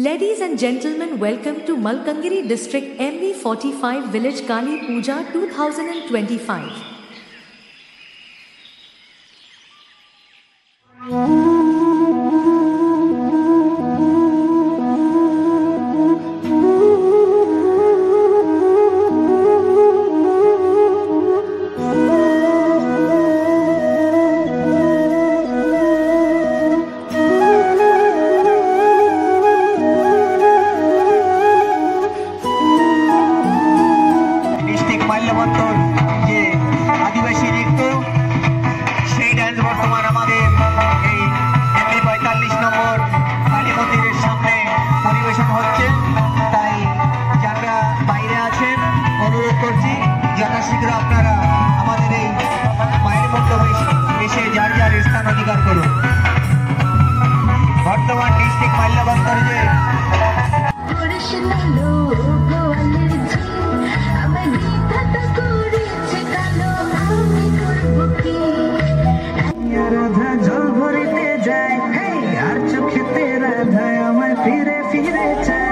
Ladies and gentlemen, welcome to Malkangiri District MV45 Village Kali Puja 2025. आदिवासी नृत्य সেই dance বর্তমান আমাদের এই এমপি 45 নম্বর কালী মন্দিরের সামনে পরিবেশন হচ্ছে। তাই যারা বাইরে আছেন অনুরোধ করছি যথাশীঘ্র আপনারা আমাদের এই মায়ের মণ্ডপে এসে যার যার স্থান অধিকার করুন। বর্তমান ডিস্ট্রিক্ট মাল্যবন্তরে জল ভরিতে যায় আর চোখেতে রাধায় আমায় ফিরে ফিরে চায়।